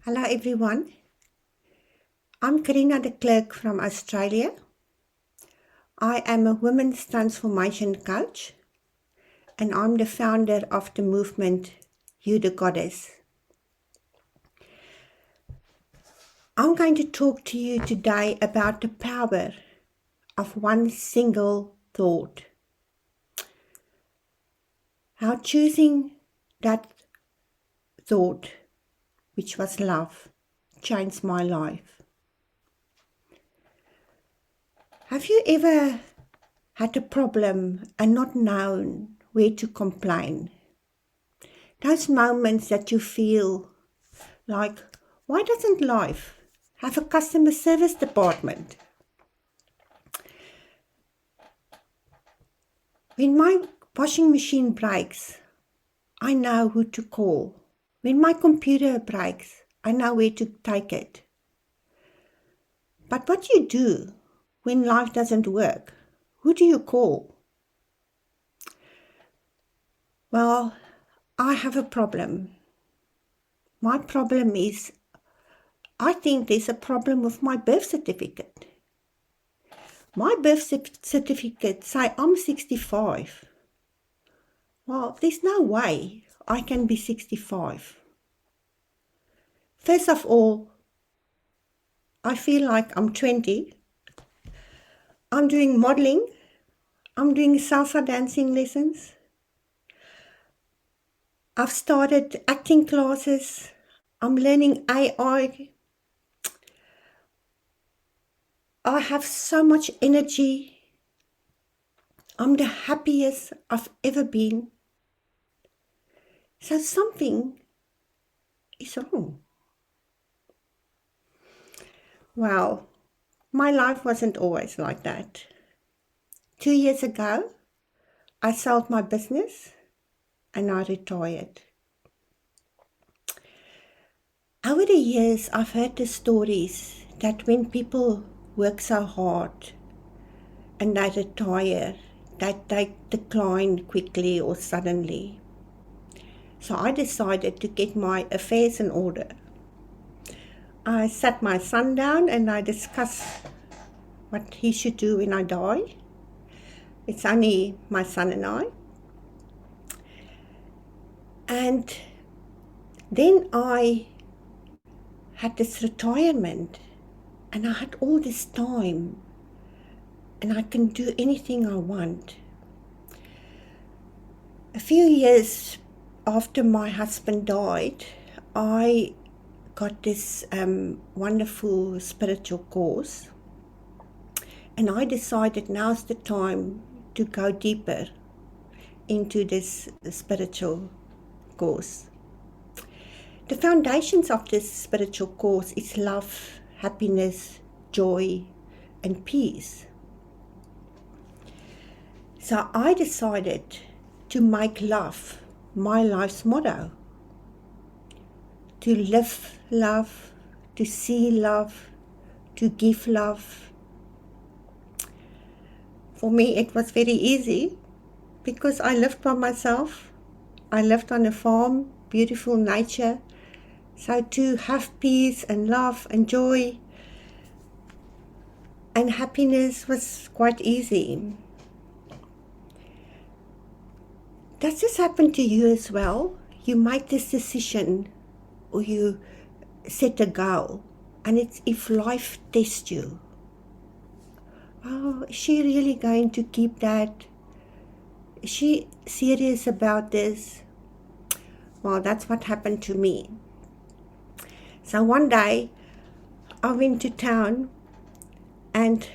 Hello everyone, I'm Carina De Klerk from Australia. I am a women's transformation coach and I'm the founder of the movement You the Goddess. I'm going to talk to you today about the power of one single thought. How choosing that thought, which was love, changed my life. Have you ever had a problem and not known where to complain? Those moments that you feel like, why doesn't life have a customer service department? When my washing machine breaks, I know who to call. When my computer breaks, I know where to take it. But what do you do when life doesn't work? Who do you call? Well, I have a problem. My problem is, I think there's a problem with my birth certificate. My birth certificate says I'm 65. Well, there's no way I can be 65. First of all, I feel like I'm 20. I'm doing modeling. I'm doing salsa dancing lessons. I've started acting classes. I'm learning AI. I have so much energy. I'm the happiest I've ever been. So something is wrong. Well, my life wasn't always like that. 2 years ago, I sold my business and I retired. Over the years, I've heard the stories that when people work so hard and they retire, that they decline quickly or suddenly. So I decided to get my affairs in order. I sat my son down and I discussed what he should do when I die. It's only my son and I. And then I had this retirement and I had all this time and I can do anything I want. A few years after my husband died, I got this wonderful spiritual course and I decided now's the time to go deeper into this spiritual course. The foundations of this spiritual course is love, happiness, joy, and peace. So I decided to make love my life's motto. To live love, to see love, to give love. For me, it was very easy because I lived by myself. I lived on a farm, beautiful nature. So to have peace and love and joy and happiness was quite easy. Does this happen to you as well? You make this decision or you set a goal and it's if life tests you. Oh, is she really going to keep that? Is she serious about this? Well, that's what happened to me. So one day I went to town and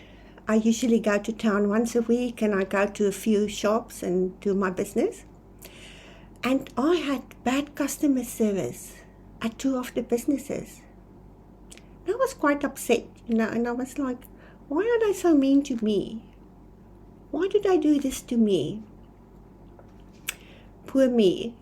I usually go to town once a week and I go to a few shops and do my business. And I had bad customer service at 2 of the businesses. And I was quite upset, and I was like, why are they so mean to me? Why did they do this to me? Poor me,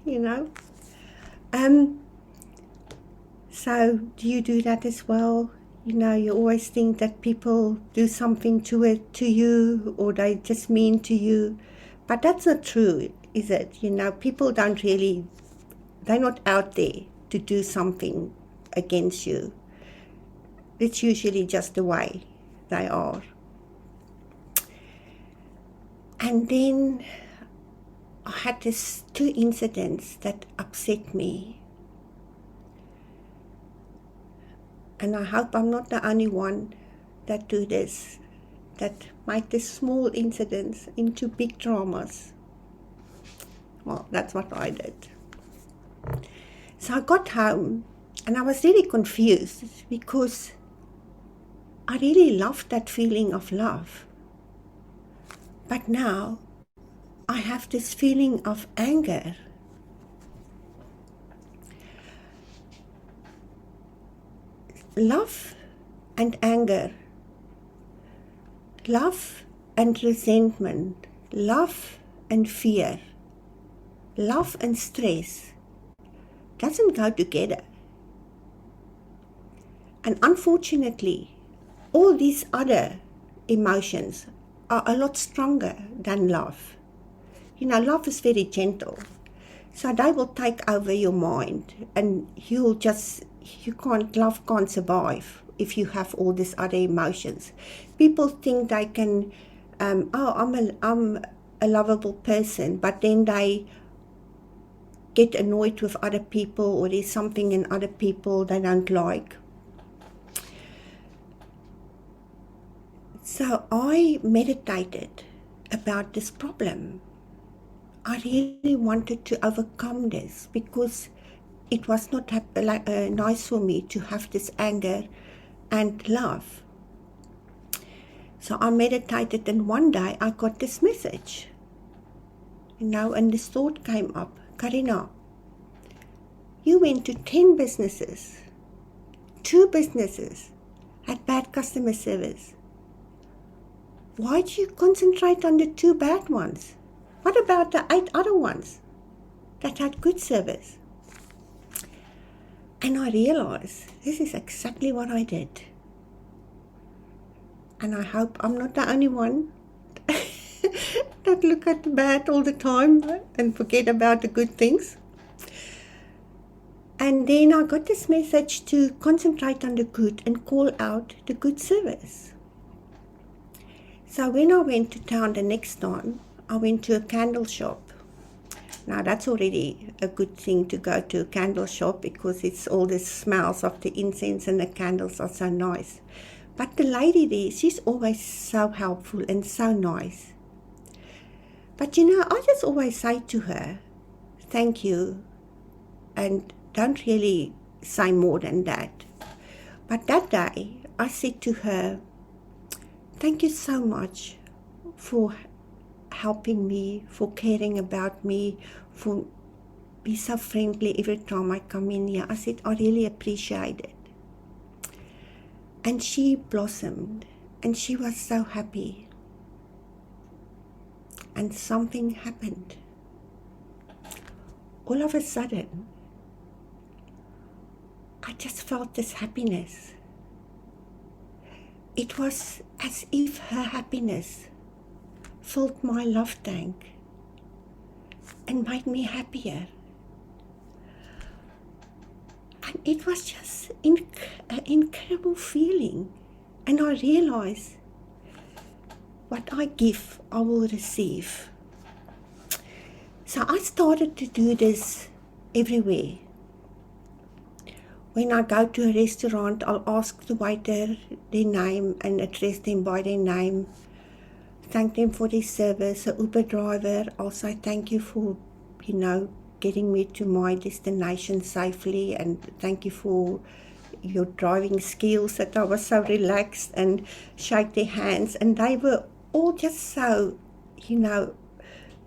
So do you do that as well? You always think that people do something to you or they just mean to you. But that's not true, is it? People don't really, they're not out there to do something against you. It's usually just the way they are. And then I had these 2 incidents that upset me. And I hope I'm not the only one that do this, that make these small incidents into big dramas. Well, that's what I did. So I got home and I was really confused because I really loved that feeling of love. But now I have this feeling of anger. Love and anger, love and resentment, love and fear, love and stress doesn't go together. And unfortunately, all these other emotions are a lot stronger than love. Love is very gentle. So they will take over your mind and love can't survive if you have all these other emotions. People think they can, I'm a lovable person, but then they get annoyed with other people, or there's something in other people they don't like. So I meditated about this problem. I really wanted to overcome this because it was not nice for me to have this anger and love. So I meditated, and one day I got this message. And this thought came up, Carina, you went to 10 businesses, 2 businesses had bad customer service. Why do you concentrate on the 2 bad ones? What about the 8 other ones that had good service? And I realized this is exactly what I did. And I hope I'm not the only one that look at the bad all the time and forget about the good things. And then I got this message to concentrate on the good and call out the good service. So when I went to town the next time, I went to a candle shop. Now that's already a good thing to go to a candle shop because it's all the smells of the incense and the candles are so nice. But the lady there, she's always so helpful and so nice. But I just always say to her, thank you, and don't really say more than that. But that day, I said to her, thank you so much for helping me, for caring about me, for being so friendly every time I come in here. I said, I really appreciate it. And she blossomed, and she was so happy. And something happened. All of a sudden, I just felt this happiness. It was as if her happiness filled my love tank and made me happier. And it was just an incredible feeling. And I realized what I give, I will receive. So I started to do this everywhere. When I go to a restaurant, I'll ask the waiter their name and address them by their name. Thank them for their service. The Uber driver, I'll say thank you for, getting me to my destination safely, and thank you for your driving skills, that I was so relaxed, and shake their hands. And they were all just so,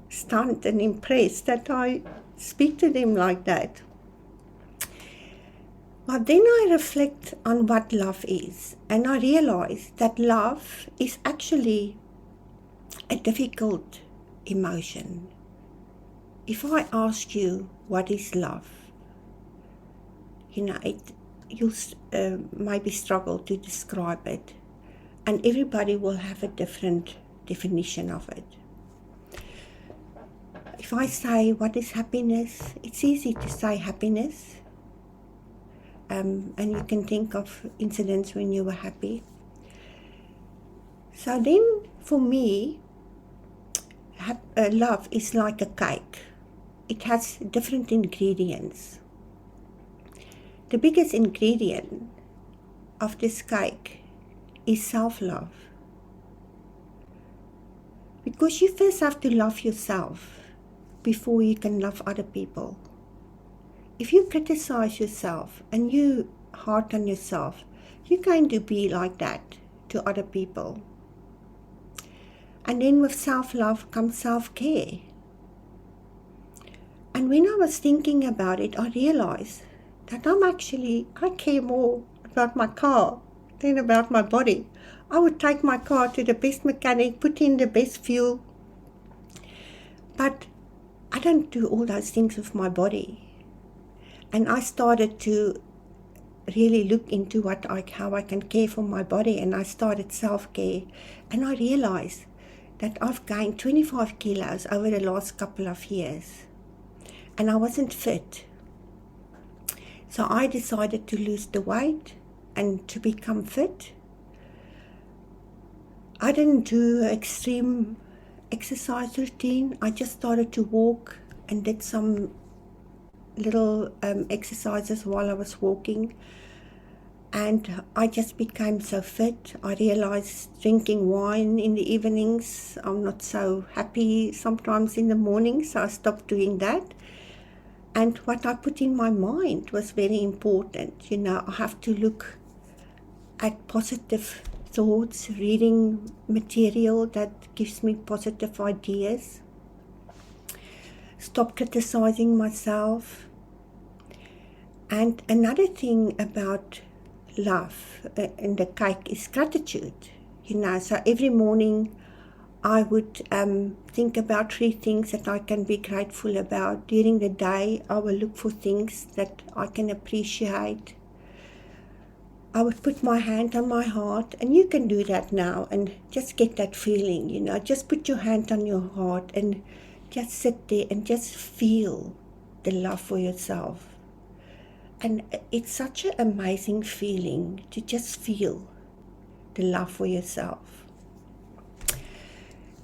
stunned and impressed that I speak to them like that. But then I reflect on what love is, and I realize that love is actually a difficult emotion. If I ask you what is love, you'll maybe struggle to describe it, and everybody will have a different definition of it. If I say what is happiness, it's easy to say happiness. and you can think of incidents when you were happy. So then, for me, love is like a cake. It has different ingredients. The biggest ingredient of this cake is self-love. Because you first have to love yourself before you can love other people. If you criticize yourself and you hard on yourself, you're going to be like that to other people. And then with self-love comes self-care. And when I was thinking about it, I realized that I care more about my car than about my body. I would take my car to the best mechanic, put in the best fuel, but I don't do all those things with my body. And I started to really look into how I can care for my body, and I started self-care. And I realized that I've gained 25 kilos over the last couple of years, and I wasn't fit. So I decided to lose the weight and to become fit. I didn't do an extreme exercise routine. I just started to walk and did some little exercises while I was walking. And I just became so fit. I realized drinking wine in the evenings, I'm not so happy sometimes in the morning, so I stopped doing that. And what I put in my mind was very important. I have to look at positive thoughts, reading material that gives me positive ideas. Stop criticizing myself. And another thing about love in the cake is gratitude. So every morning I would think about 3 things that I can be grateful about. During the day, I will look for things that I can appreciate. I would put my hand on my heart, and you can do that now and just get that feeling, Just put your hand on your heart and just sit there and just feel the love for yourself. And it's such an amazing feeling to just feel the love for yourself.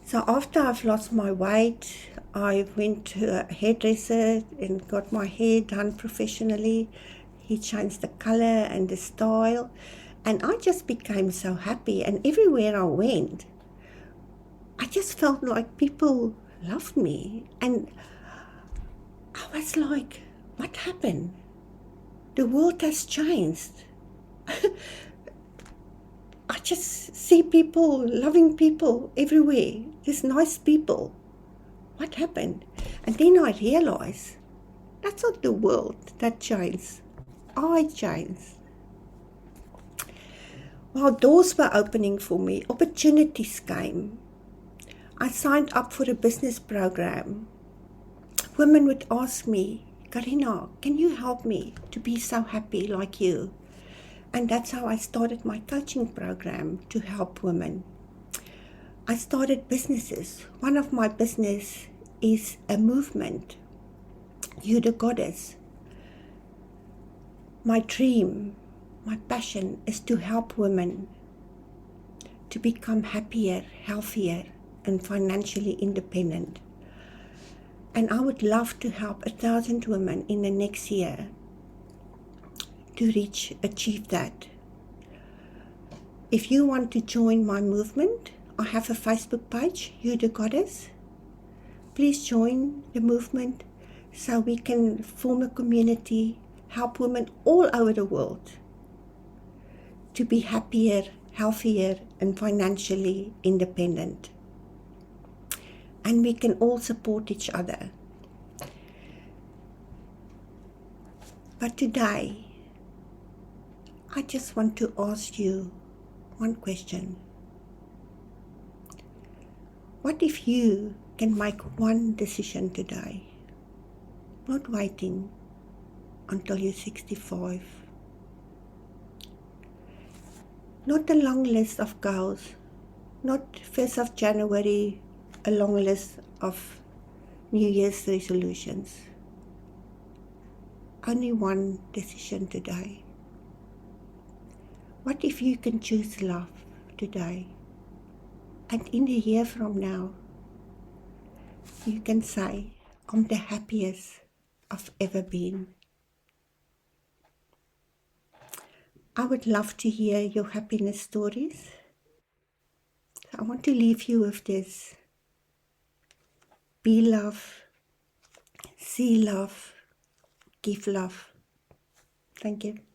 So after I've lost my weight, I went to a hairdresser and got my hair done professionally. He changed the color and the style, and I just became so happy. And everywhere I went, I just felt like people loved me. And I was like, what happened? The world has changed. I just see people, loving people everywhere. There's nice people. What happened? And then I realized that's not the world that changed. I changed. While doors were opening for me, opportunities came. I signed up for a business program. Women would ask me, Carina, can you help me to be so happy like you? And that's how I started my coaching program to help women. I started businesses. One of my business is a movement, You the Goddess. My dream, my passion is to help women to become happier, healthier, and financially independent. And I would love to help 1,000 women in the next year to achieve that. If you want to join my movement, I have a Facebook page, You the Goddess. Please join the movement so we can form a community, help women all over the world to be happier, healthier, and financially independent. And we can all support each other. But today, I just want to ask you one question. What if you can make one decision today, not waiting until you're 65? Not a long list of goals, not 1st of January, a long list of New Year's resolutions. Only one decision today. What if you can choose love today? And in a year from now, you can say, I'm the happiest I've ever been. I would love to hear your happiness stories. I want to leave you with this. Be love, see love, give love. Thank you.